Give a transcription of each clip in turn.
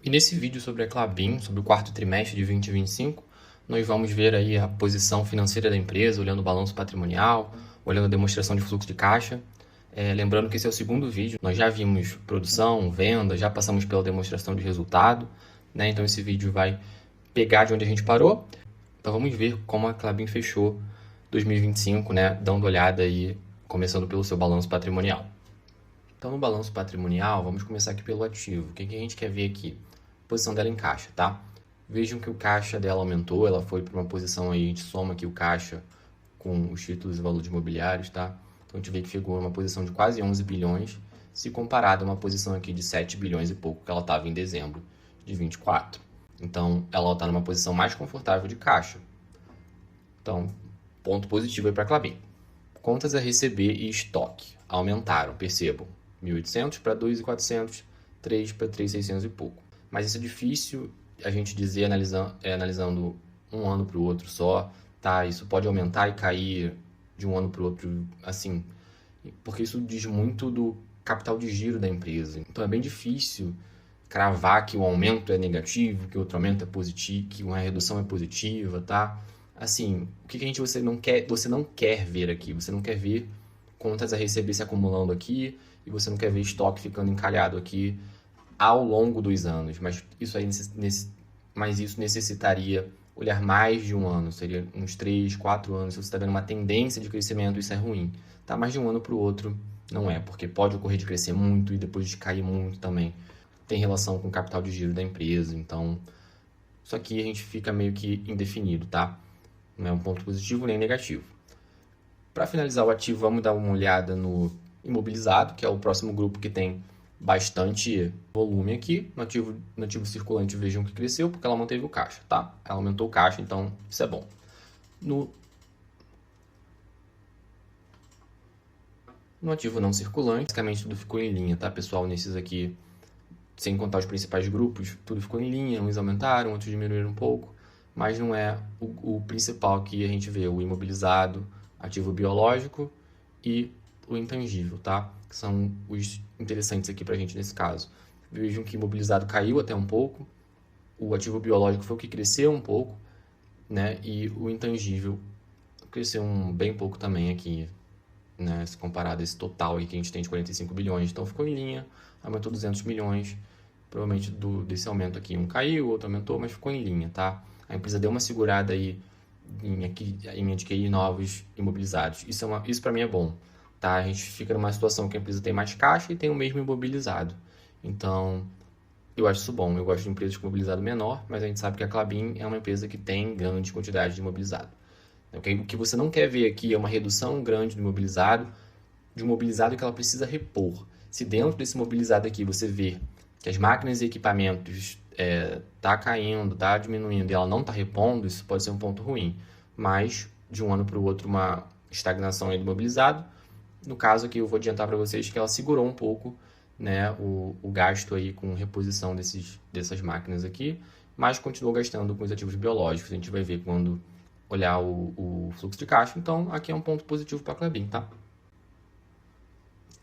E nesse vídeo sobre a Klabin, sobre o quarto trimestre de 2025, nós vamos ver aí a posição financeira da empresa, olhando o balanço patrimonial, olhando a demonstração de fluxo de caixa. Lembrando que esse é o segundo vídeo, nós já vimos produção, venda, já passamos pela demonstração de resultado, né? Então esse vídeo vai pegar de onde a gente parou. Então vamos ver como a Klabin fechou 2025, né? Dando olhada aí, começando pelo seu balanço patrimonial. Então no balanço patrimonial, vamos começar aqui pelo ativo. O que a gente quer ver aqui? A posição dela em caixa, tá? Vejam que o caixa dela aumentou, ela foi para uma posição aí, a gente soma aqui o caixa com os títulos e valores imobiliários, tá? Então a gente vê que ficou uma posição de quase 11 bilhões, se comparado a uma posição aqui de 7 bilhões e pouco que ela estava em dezembro de 24. Então ela está numa posição mais confortável de caixa. Então, ponto positivo aí para a Klabin. Contas a receber e estoque aumentaram, percebam. 1.800 para 2.400, 3 para 3.600 e pouco. Mas isso é difícil a gente dizer analisando um ano para o outro só, tá? Isso pode aumentar e cair de um ano para o outro, assim, porque isso diz muito do capital de giro da empresa. Então é bem difícil cravar que o aumento é negativo, que o outro aumento é positivo, que uma redução é positiva, tá? Assim, o que você não quer ver aqui? Você não quer ver contas a receber se acumulando aqui e você não quer ver estoque ficando encalhado aqui ao longo dos anos, mas isso necessitaria olhar mais de um ano, seria uns 3, 4 anos. Se você está vendo uma tendência de crescimento, isso é ruim. Tá? Mas de um ano para o outro não é, porque pode ocorrer de crescer muito e depois de cair muito também. Tem relação com o capital de giro da empresa, então isso aqui a gente fica meio que indefinido, tá? Não é um ponto positivo nem negativo. Para finalizar o ativo, vamos dar uma olhada no imobilizado, que é o próximo grupo que tem bastante volume aqui. No ativo circulante, vejam que cresceu porque ela manteve o caixa, tá? Ela aumentou o caixa, então isso é bom. No ativo não circulante, basicamente tudo ficou em linha, tá, pessoal? Nesses aqui, sem contar os principais grupos, tudo ficou em linha. Uns aumentaram, outros diminuíram um pouco, mas não é o principal que a gente vê. O imobilizado, ativo biológico e o intangível, tá? Que são os interessantes aqui pra gente nesse caso. Vejam que o imobilizado caiu até um pouco, o ativo biológico foi o que cresceu um pouco, né? E o intangível cresceu bem pouco também aqui, né? Se comparado a esse total aí que a gente tem de 45 bilhões. Então ficou em linha, aumentou 200 milhões. Provavelmente desse aumento aqui, um caiu, o outro aumentou, mas ficou em linha, tá? A empresa deu uma segurada aí em adquirir novos imobilizados. Isso para mim é bom. Tá? A gente fica numa situação que a empresa tem mais caixa e tem o mesmo imobilizado. Então, eu acho isso bom. Eu gosto de empresas com imobilizado menor, mas a gente sabe que a Klabin é uma empresa que tem grande quantidade de imobilizado. O que você não quer ver aqui é uma redução grande do imobilizado, de um imobilizado que ela precisa repor. Se dentro desse imobilizado aqui você vê que as máquinas e equipamentos tá caindo, tá diminuindo e ela não tá repondo, isso pode ser um ponto ruim. Mas, de um ano para o outro, uma estagnação aí do imobilizado. No caso aqui, eu vou adiantar para vocês que ela segurou um pouco, né, o gasto aí com reposição dessas máquinas aqui, mas continuou gastando com os ativos biológicos. A gente vai ver quando olhar o fluxo de caixa. Então, aqui é um ponto positivo para a Klabin, tá?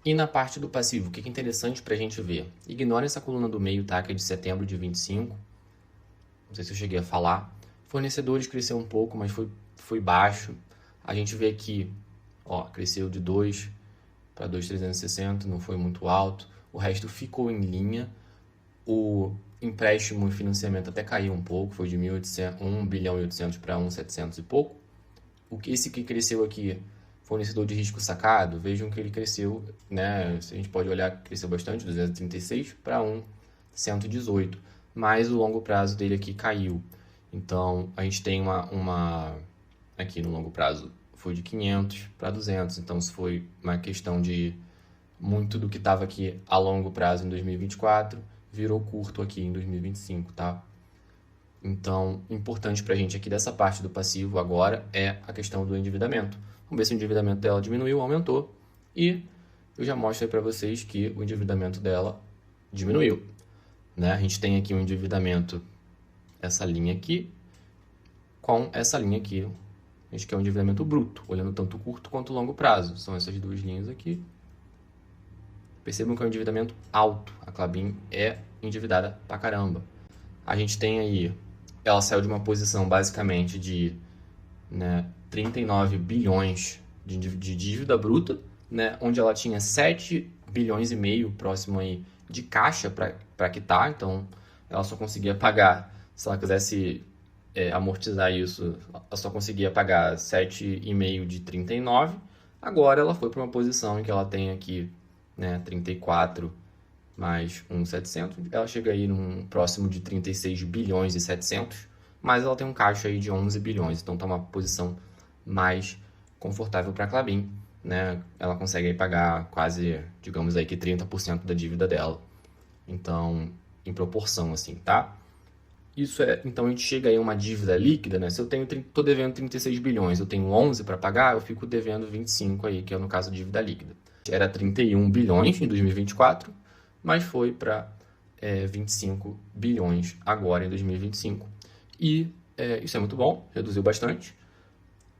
E na parte do passivo, o que é interessante para a gente ver? Ignora essa coluna do meio, tá? Que é de setembro de 25. Não sei se eu cheguei a falar. Fornecedores cresceu um pouco, mas foi baixo. A gente vê aqui, ó, cresceu de 2 para 2.360, não foi muito alto. O resto ficou em linha. O empréstimo e financiamento até caiu um pouco, foi de 1 bilhão e 800 para 1.700 e pouco. Esse que cresceu aqui, fornecedor de risco sacado, vejam que ele cresceu, né? A gente pode olhar que cresceu bastante, 236 para 118, mas o longo prazo dele aqui caiu. Então, a gente tem aqui no longo prazo, foi de 500 para 200, então isso foi uma questão de muito do que estava aqui a longo prazo em 2024, virou curto aqui em 2025, tá? Então, importante para a gente aqui dessa parte do passivo agora é a questão do endividamento. Vamos ver se o endividamento dela diminuiu ou aumentou. E eu já mostro aí para vocês que o endividamento dela diminuiu, né? A gente tem aqui um endividamento, essa linha aqui, com essa linha aqui. A gente quer um endividamento bruto, olhando tanto o curto quanto o longo prazo. São essas duas linhas aqui. Percebam que é um endividamento alto. A Klabin é endividada pra caramba. A gente tem aí, ela saiu de uma posição basicamente de 39 bilhões de dívida bruta, né, onde ela tinha 7 bilhões e meio próximo aí de caixa para quitar, então ela só conseguia pagar, se ela quisesse amortizar isso, ela só conseguia pagar 7,5 de 39. Agora ela foi para uma posição em que ela tem aqui 34 mais 1,700, ela chega aí num próximo de 36 bilhões e 700, mas ela tem um caixa aí de 11 bilhões, então está uma posição mais confortável para a Klabin, né? Ela consegue aí pagar quase, digamos aí que 30% da dívida dela. Então, em proporção assim, tá? Então a gente chega aí a uma dívida líquida, né? Se eu tô devendo 36 bilhões, eu tenho 11 para pagar, eu fico devendo 25 aí, que é no caso a dívida líquida. Era 31 bilhões em 2024, mas foi para 25 bilhões agora em 2025. E isso é muito bom, reduziu bastante.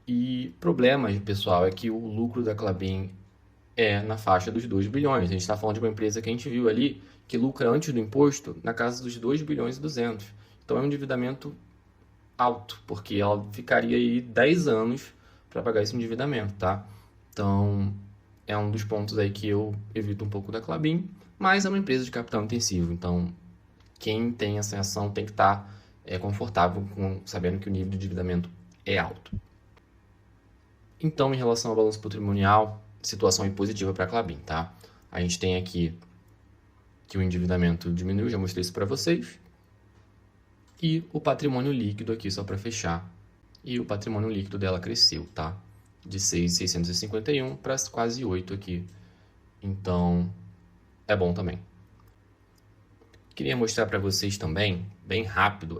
E problemas, pessoal, é que o lucro da Klabin é na faixa dos 2 bilhões. A gente está falando de uma empresa que a gente viu ali que lucra antes do imposto na casa dos 2 bilhões e 200. Então é um endividamento alto, porque ela ficaria aí 10 anos para pagar esse endividamento, tá? Então é um dos pontos aí que eu evito um pouco da Klabin, mas é uma empresa de capital intensivo, então quem tem essa ação tem que estar confortável sabendo que o nível de endividamento é alto. Então, em relação ao balanço patrimonial, situação positiva para a Klabin, tá? A gente tem aqui que o endividamento diminuiu, já mostrei isso para vocês. E o patrimônio líquido aqui, só para fechar. E o patrimônio líquido dela cresceu, tá? De 6.651 para quase 8 aqui. Então, é bom também. Queria mostrar para vocês também, bem rápido,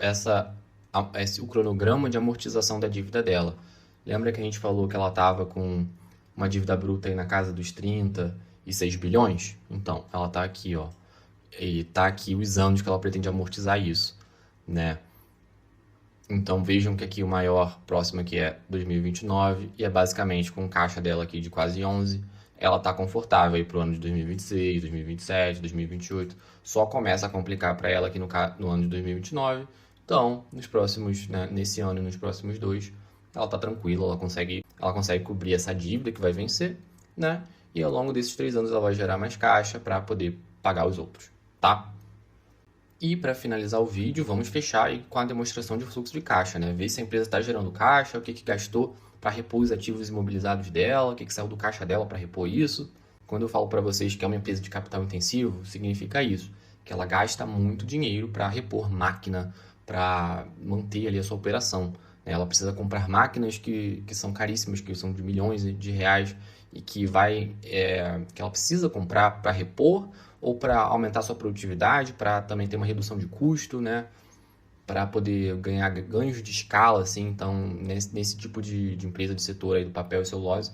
o cronograma de amortização da dívida dela. Lembra que a gente falou que ela estava com uma dívida bruta aí na casa dos 36 bilhões? Então, ela está aqui, ó. E está aqui os anos que ela pretende amortizar isso, né? Então, vejam que aqui o maior próximo aqui é 2029 e é basicamente com caixa dela aqui de quase 11. Ela está confortável aí para o ano de 2026, 2027, 2028. Só começa a complicar para ela aqui no ano de 2029. Então, nesse ano e nos próximos dois, ela está tranquila, ela consegue cobrir essa dívida que vai vencer, né? E ao longo desses 3 anos ela vai gerar mais caixa para poder pagar os outros, tá? E para finalizar o vídeo, vamos fechar aí com a demonstração de fluxo de caixa, né? Ver se a empresa está gerando caixa, o que gastou para repor os ativos imobilizados dela, o que saiu do caixa dela para repor isso. Quando eu falo para vocês que é uma empresa de capital intensivo, significa isso, que ela gasta muito dinheiro para repor máquina, para manter ali a sua operação. Ela precisa comprar máquinas que são caríssimas, que são de milhões de reais e que ela precisa comprar para repor ou para aumentar sua produtividade, para também ter uma redução de custo, né? Para poder ganhar ganhos de escala, assim. Então, nesse tipo de empresa de setor aí do papel e celulose,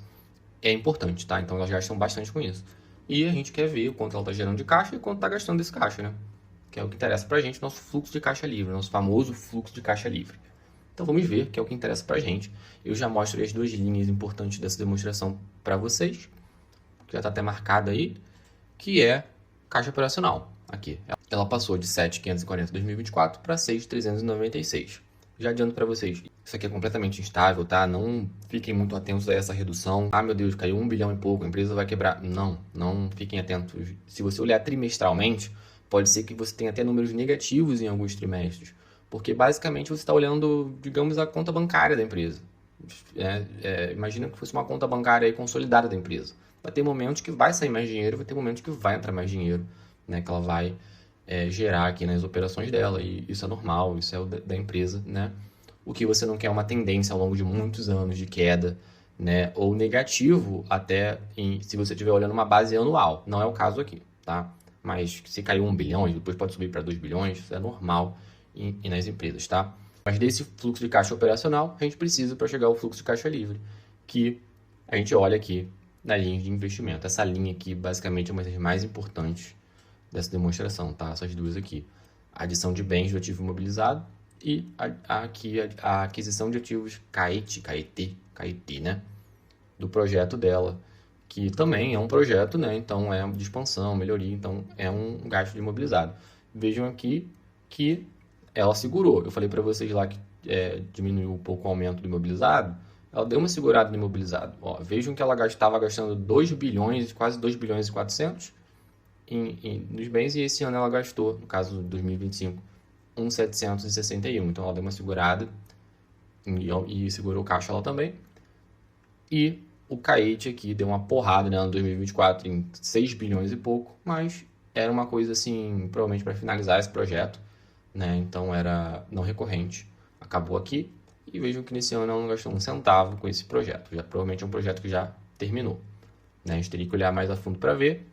é importante, tá? Então, elas gastam bastante com isso. E a gente quer ver o quanto ela está gerando de caixa e quanto está gastando desse caixa, né? Que é o que interessa para a gente, nosso fluxo de caixa livre, nosso famoso fluxo de caixa livre. Então vamos ver, que é o que interessa para a gente. Eu já mostro as 2 linhas importantes dessa demonstração para vocês, que já está até marcada aí, que é caixa operacional. Aqui, ela passou de 7.540 em 2024 para 6.396. Já adianto para vocês, isso aqui é completamente instável, tá? Não fiquem muito atentos a essa redução. Ah, meu Deus, caiu 1 bilhão e pouco, a empresa vai quebrar. Não fiquem atentos. Se você olhar trimestralmente, pode ser que você tenha até números negativos em alguns trimestres. Porque basicamente você está olhando, digamos, a conta bancária da empresa. Imagina que fosse uma conta bancária aí consolidada da empresa. Vai ter momentos que vai sair mais dinheiro, vai ter momentos que vai entrar mais dinheiro, né? Que ela vai gerar aqui nas operações dela. E isso é normal, isso é da empresa, né? O que você não quer é uma tendência ao longo de muitos anos de queda, né? Ou negativo até se você estiver olhando uma base anual. Não é o caso aqui, tá? Mas se caiu 1 bilhão, depois pode subir para 2 bilhões, isso é normal e nas empresas, tá? Mas desse fluxo de caixa operacional, a gente precisa para chegar ao fluxo de caixa livre, que a gente olha aqui na linha de investimento. Essa linha aqui, basicamente, é uma das mais importantes dessa demonstração, tá? Essas duas aqui. A adição de bens do ativo imobilizado e a aquisição de ativos CAET, né? Do projeto dela, que também é um projeto, né? Então, é de expansão, melhoria, então é um gasto de imobilizado. Vejam aqui que ela segurou. Eu falei para vocês lá que diminuiu um pouco o aumento do imobilizado. Ela deu uma segurada no imobilizado. Ó, vejam que ela estava gastando 2 bilhões, quase 2 bilhões e 400 nos bens, e esse ano ela gastou, no caso de 2025, 1.761. Então ela deu uma segurada e segurou o caixa ela também. E o Caete aqui deu uma porrada, né, no 2024 em 6 bilhões e pouco, mas era uma coisa assim, provavelmente para finalizar esse projeto, né? Então era não recorrente. Acabou aqui. E vejam que nesse ano ela não gastou um centavo com esse projeto. Já, provavelmente é um projeto que já terminou, né? A gente teria que olhar mais a fundo para ver,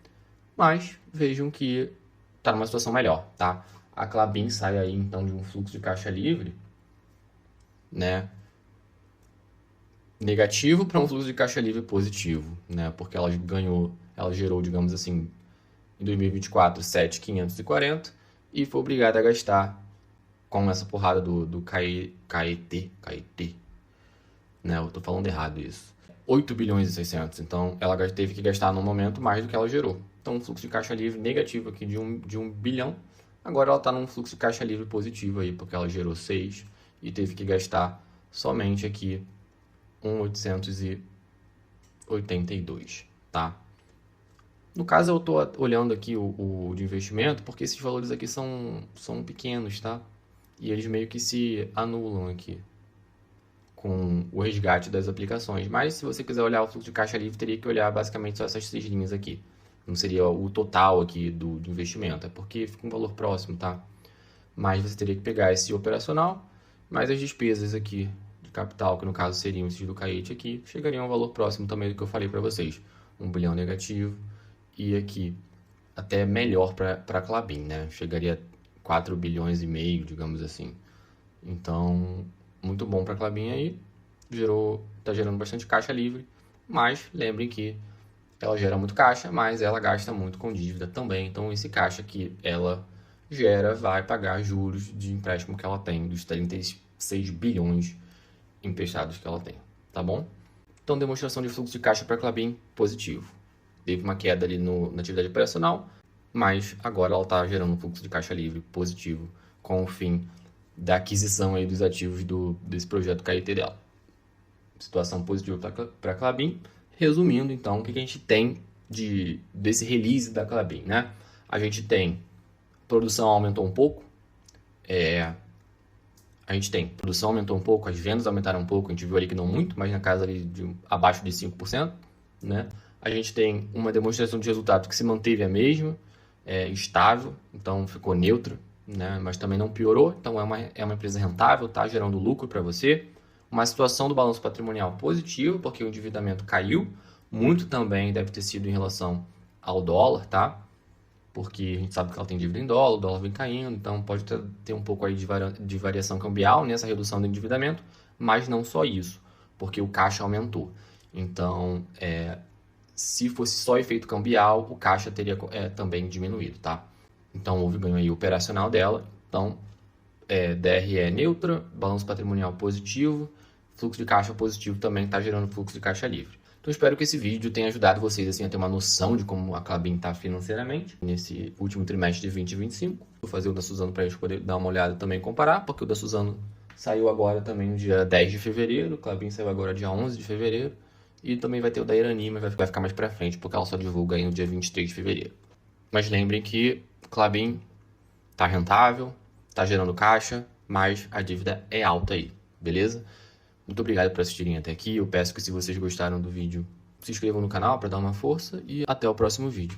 mas vejam que está numa situação melhor, tá? A Klabin sai aí então de um fluxo de caixa livre, né, negativo para um fluxo de caixa livre positivo, né? Porque ela gerou, digamos assim, em 2024 7.540 e foi obrigada a gastar com essa porrada do Caet, né? Eu tô falando errado isso. 8 bilhões e 600. Então, ela teve que gastar no momento mais do que ela gerou. Então, um fluxo de caixa livre negativo aqui de 1 bilhão. Agora ela está num fluxo de caixa livre positivo aí, porque ela gerou 6 e teve que gastar somente aqui 1.882, tá? No caso, eu estou olhando aqui o de investimento, porque esses valores aqui são pequenos, tá? E eles meio que se anulam aqui com o resgate das aplicações. Mas se você quiser olhar o fluxo de caixa livre, teria que olhar basicamente só essas 6 linhas aqui. Não seria o total aqui do investimento, é porque fica um valor próximo, tá? Mas você teria que pegar esse operacional, mais as despesas aqui de capital, que no caso seriam esses do Caete aqui, chegariam a um valor próximo também do que eu falei para vocês. 1 bilhão negativo e aqui até melhor para a Klabin, né? Chegaria a 4 bilhões e meio, digamos assim. Então, muito bom para a Klabin aí. Tá gerando bastante caixa livre, mas lembrem que ela gera muito caixa, mas ela gasta muito com dívida também. Então, esse caixa que ela gera vai pagar juros de empréstimo que ela tem, dos 36 bilhões emprestados que ela tem, tá bom? Então, demonstração de fluxo de caixa para a Klabin positivo. Teve uma queda ali na atividade operacional, mas agora ela está gerando um fluxo de caixa livre positivo com o fim da aquisição aí dos ativos desse projeto Caete dela. Situação positiva para a Klabin. Resumindo, então, o que a gente tem desse release da Klabin, né? A gente tem produção aumentou um pouco, as vendas aumentaram um pouco, a gente viu ali que não muito, mas na casa ali abaixo de 5%, né? A gente tem uma demonstração de resultado que se manteve a mesma, estável, então ficou neutra, né? Mas também não piorou, então é uma empresa rentável, está gerando lucro para você. Uma situação do balanço patrimonial positiva, porque o endividamento caiu, muito também deve ter sido em relação ao dólar, tá? Porque a gente sabe que ela tem dívida em dólar, o dólar vem caindo, então pode ter um pouco aí de variação cambial nessa redução do endividamento, mas não só isso, porque o caixa aumentou. Então, se fosse só efeito cambial, o caixa teria também diminuído, tá? Então, houve ganho aí operacional dela. Então, DRE neutra, balanço patrimonial positivo, fluxo de caixa positivo também está gerando fluxo de caixa livre. Então, espero que esse vídeo tenha ajudado vocês assim, a ter uma noção de como a Klabin está financeiramente nesse último trimestre de 2025. Vou fazer o da Suzano para a gente poder dar uma olhada também e comparar, porque o da Suzano saiu agora também no dia 10 de fevereiro, o Klabin saiu agora dia 11 de fevereiro, e também vai ter o da Irani, mas vai ficar mais para frente, porque ela só divulga aí no dia 23 de fevereiro. Mas lembrem que Klabin está rentável, está gerando caixa, mas a dívida é alta aí, beleza? Muito obrigado por assistirem até aqui. Eu peço que, se vocês gostaram do vídeo, se inscrevam no canal para dar uma força e até o próximo vídeo.